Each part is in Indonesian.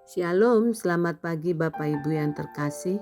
Shalom, selamat pagi Bapak Ibu yang terkasih.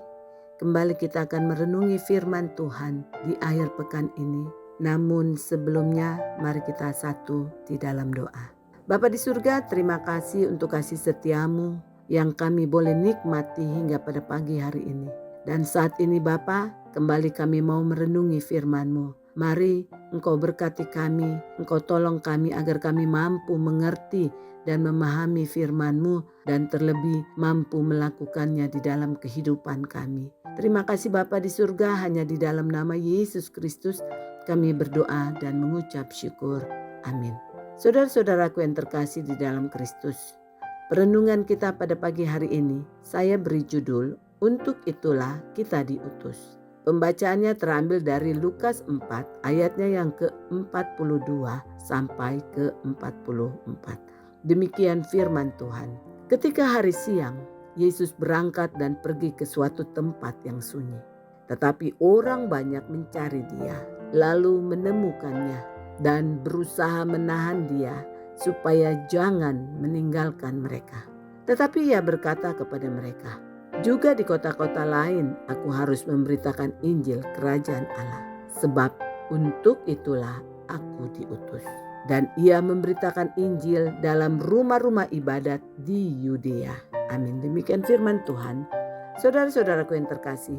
Kembali kita akan merenungi firman Tuhan di akhir pekan ini. Namun sebelumnya mari kita satu di dalam doa. Bapa di surga, terima kasih untuk kasih setiamu yang kami boleh nikmati hingga pada pagi hari ini. Dan saat ini Bapa, kembali kami mau merenungi firman-Mu. Mari Engkau berkati kami, Engkau tolong kami agar kami mampu mengerti dan memahami firman-Mu dan terlebih mampu melakukannya di dalam kehidupan kami. Terima kasih Bapa di surga, hanya di dalam nama Yesus Kristus kami berdoa dan mengucap syukur. Amin. Saudara-saudaraku yang terkasih di dalam Kristus, perenungan kita pada pagi hari ini saya beri judul, Untuk Itulah Kita Diutus. Pembacaannya terambil dari Lukas 4 ayatnya yang ke-42 sampai ke-44. Demikian firman Tuhan. Ketika hari siang, Yesus berangkat dan pergi ke suatu tempat yang sunyi. Tetapi orang banyak mencari Dia, lalu menemukannya dan berusaha menahan Dia supaya jangan meninggalkan mereka. Tetapi Ia berkata kepada mereka, juga di kota-kota lain aku harus memberitakan Injil Kerajaan Allah, sebab untuk itulah aku diutus. Dan Ia memberitakan Injil dalam rumah-rumah ibadat di Yudea. Amin. Demikian firman Tuhan. Saudara-saudaraku yang terkasih,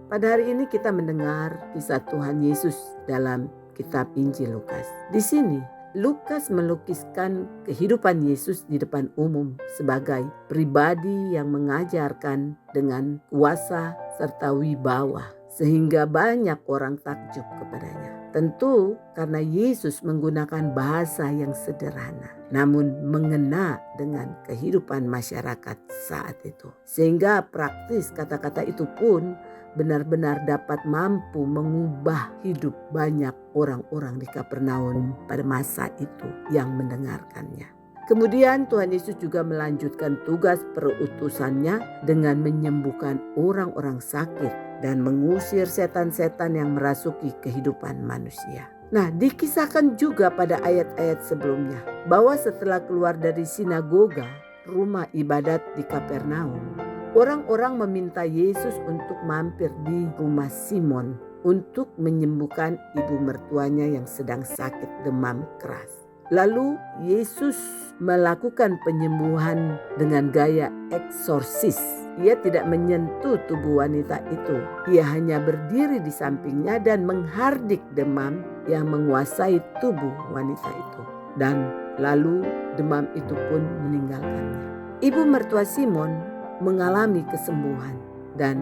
pada hari ini kita mendengar kisah Tuhan Yesus dalam kitab Injil Lukas. Di sini Lukas melukiskan kehidupan Yesus di depan umum sebagai pribadi yang mengajarkan dengan kuasa serta wibawa, sehingga banyak orang takjub kepadanya. Tentu karena Yesus menggunakan bahasa yang sederhana, namun mengena dengan kehidupan masyarakat saat itu. Sehingga praktis kata-kata itu pun benar-benar dapat mampu mengubah hidup banyak orang-orang di Kapernaum pada masa itu yang mendengarkannya. Kemudian Tuhan Yesus juga melanjutkan tugas perutusannya dengan menyembuhkan orang-orang sakit dan mengusir setan-setan yang merasuki kehidupan manusia. Nah, dikisahkan juga pada ayat-ayat sebelumnya bahwa setelah keluar dari sinagoga, rumah ibadat di Kapernaum, orang-orang meminta Yesus untuk mampir di rumah Simon untuk menyembuhkan ibu mertuanya yang sedang sakit demam keras. Lalu Yesus melakukan penyembuhan dengan gaya eksorsis. Ia tidak menyentuh tubuh wanita itu. Ia hanya berdiri di sampingnya dan menghardik demam yang menguasai tubuh wanita itu. Dan lalu demam itu pun meninggalkannya. Ibu mertua Simon mengalami kesembuhan dan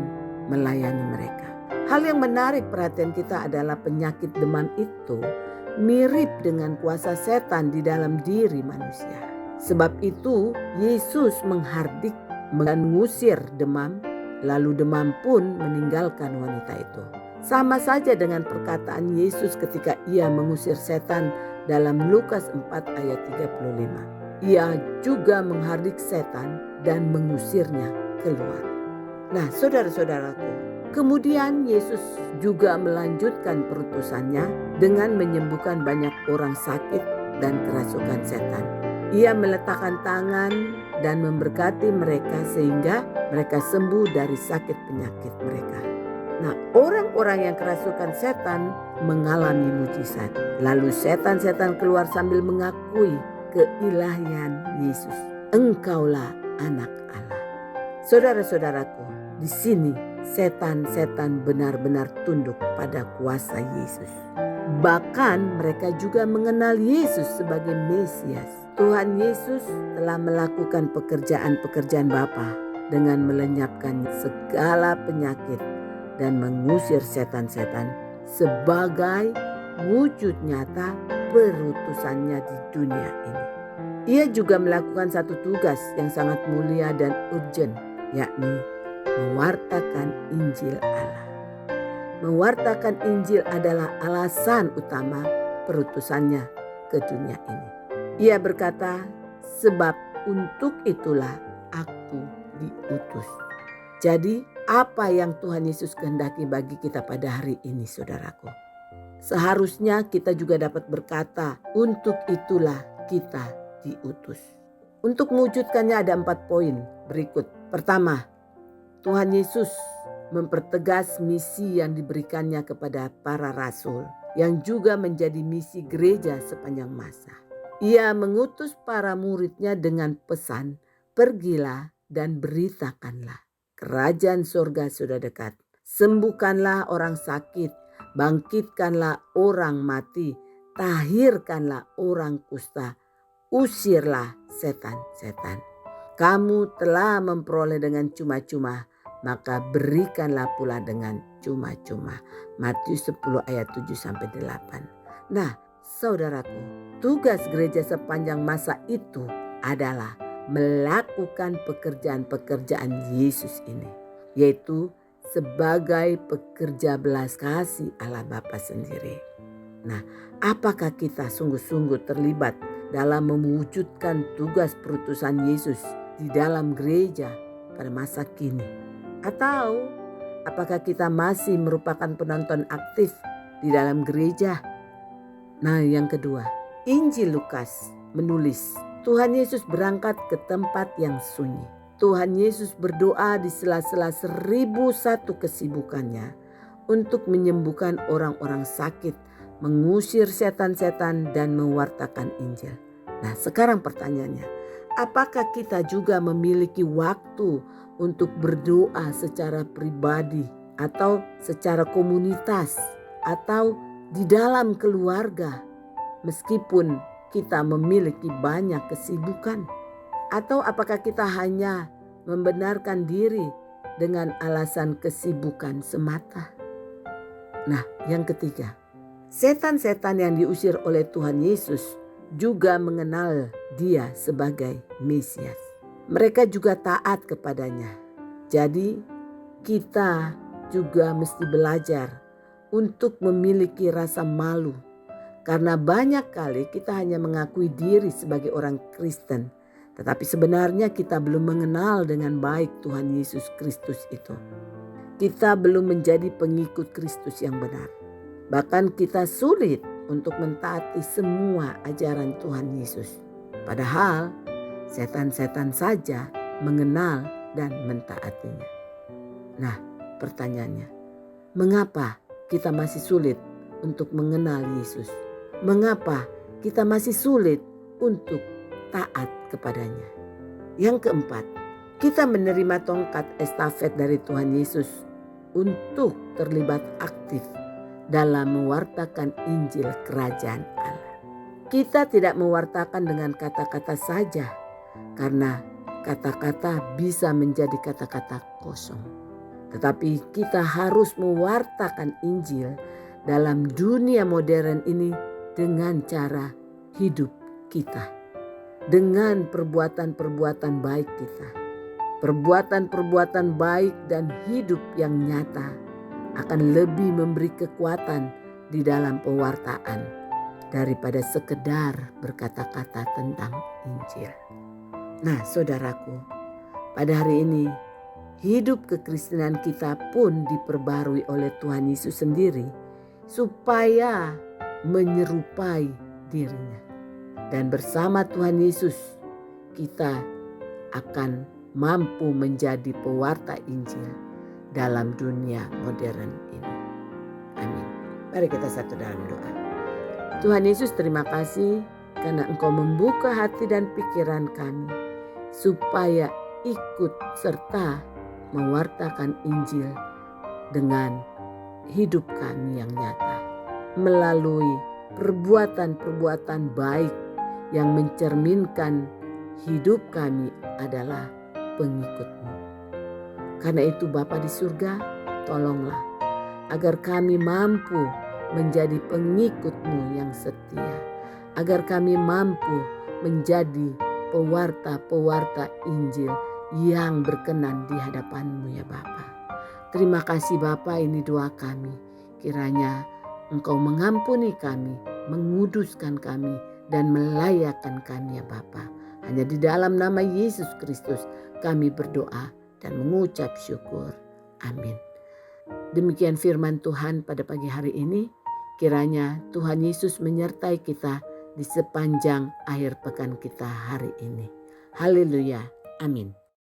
melayani mereka. Hal yang menarik perhatian kita adalah penyakit demam itu mirip dengan kuasa setan di dalam diri manusia. Sebab itu Yesus menghardik dan mengusir demam, lalu demam pun meninggalkan wanita itu. Sama saja dengan perkataan Yesus ketika ia mengusir setan dalam Lukas 4 ayat 35. Ia juga menghardik setan dan mengusirnya keluar. Nah, saudara-saudaraku, kemudian Yesus juga melanjutkan perutusannya dengan menyembuhkan banyak orang sakit dan kerasukan setan. Ia meletakkan tangan dan memberkati mereka sehingga mereka sembuh dari sakit penyakit mereka. Nah, orang-orang yang kerasukan setan mengalami mujizat. Lalu setan-setan keluar sambil mengakui keilahian Yesus. Engkaulah anak Allah. Saudara-saudaraku, di sini setan-setan benar-benar tunduk pada kuasa Yesus. Bahkan mereka juga mengenal Yesus sebagai Mesias. Tuhan Yesus telah melakukan pekerjaan-pekerjaan Bapa dengan melenyapkan segala penyakit dan mengusir setan-setan sebagai wujud nyata perutusannya di dunia ini. Ia juga melakukan satu tugas yang sangat mulia dan urgent, yakni mewartakan Injil Allah. Mewartakan Injil adalah alasan utama perutusannya ke dunia ini. Ia berkata, sebab untuk itulah aku diutus. Jadi apa yang Tuhan Yesus kehendaki bagi kita pada hari ini, saudaraku? Seharusnya kita juga dapat berkata, untuk itulah kita diutus. Untuk mewujudkannya ada 4 poin berikut. Pertama, Tuhan Yesus mempertegas misi yang diberikannya kepada para rasul, yang juga menjadi misi gereja sepanjang masa. Ia mengutus para muridnya dengan pesan, pergilah dan beritakanlah. Kerajaan surga sudah dekat. Sembuhkanlah orang sakit, bangkitkanlah orang mati, tahirkanlah orang kusta, usirlah setan-setan. Kamu telah memperoleh dengan cuma-cuma, maka berikanlah pula dengan cuma-cuma. Matius 10 ayat 7-8. Nah, saudaraku, tugas gereja sepanjang masa itu adalah melakukan pekerjaan-pekerjaan Yesus ini, yaitu sebagai pekerja belas kasih Allah Bapa sendiri. Nah, apakah kita sungguh-sungguh terlibat dalam mewujudkan tugas perutusan Yesus di dalam gereja pada masa kini? Atau apakah kita masih merupakan penonton aktif di dalam gereja? Nah, yang kedua, Injil Lukas menulis Tuhan Yesus berangkat ke tempat yang sunyi. Tuhan Yesus berdoa di sela-sela 1001 kesibukannya untuk menyembuhkan orang-orang sakit, mengusir setan-setan dan mewartakan Injil. Nah, sekarang pertanyaannya, apakah kita juga memiliki waktu untuk berdoa secara pribadi atau secara komunitas atau di dalam keluarga meskipun kita memiliki banyak kesibukan? Atau apakah kita hanya membenarkan diri dengan alasan kesibukan semata? Nah, yang ketiga, setan-setan yang diusir oleh Tuhan Yesus juga mengenal Dia sebagai Mesias. Mereka juga taat kepadanya. Jadi kita juga mesti belajar untuk memiliki rasa malu. Karena banyak kali kita hanya mengakui diri sebagai orang Kristen, tetapi sebenarnya kita belum mengenal dengan baik Tuhan Yesus Kristus itu. Kita belum menjadi pengikut Kristus yang benar. Bahkan kita sulit untuk mentaati semua ajaran Tuhan Yesus. Padahal setan-setan saja mengenal dan mentaatinya. Nah, pertanyaannya, mengapa kita masih sulit untuk mengenal Yesus? Mengapa kita masih sulit untuk taat kepadanya? Yang keempat, kita menerima tongkat estafet dari Tuhan Yesus untuk terlibat aktif dalam mewartakan Injil Kerajaan Allah. Kita tidak mewartakan dengan kata-kata saja, karena kata-kata bisa menjadi kata-kata kosong. Tetapi kita harus mewartakan Injil dalam dunia modern ini dengan cara hidup kita, dengan perbuatan-perbuatan baik kita. Perbuatan-perbuatan baik dan hidup yang nyata akan lebih memberi kekuatan di dalam pewartaan daripada sekedar berkata-kata tentang Injil. Nah, saudaraku, pada hari ini hidup kekristenan kita pun diperbarui oleh Tuhan Yesus sendiri supaya menyerupai dirinya. Dan bersama Tuhan Yesus kita akan mampu menjadi pewarta Injil dalam dunia modern ini. Amin. Mari kita satu dalam doa. Tuhan Yesus, terima kasih karena Engkau membuka hati dan pikiran kami supaya ikut serta mewartakan Injil dengan hidup kami yang nyata melalui perbuatan-perbuatan baik yang mencerminkan hidup kami adalah pengikut-Mu. Karena itu Bapa di surga, tolonglah agar kami mampu menjadi pengikut-Mu yang setia. Agar kami mampu menjadi pewarta-pewarta Injil yang berkenan di hadapan-Mu ya Bapa. Terima kasih Bapa, ini doa kami. Kiranya Engkau mengampuni kami, menguduskan kami, dan melayakkan kami ya Bapa. Hanya di dalam nama Yesus Kristus kami berdoa dan mengucap syukur. Amin. Demikian firman Tuhan pada pagi hari ini. Kiranya Tuhan Yesus menyertai kita di sepanjang akhir pekan kita hari ini. Haleluya. Amin.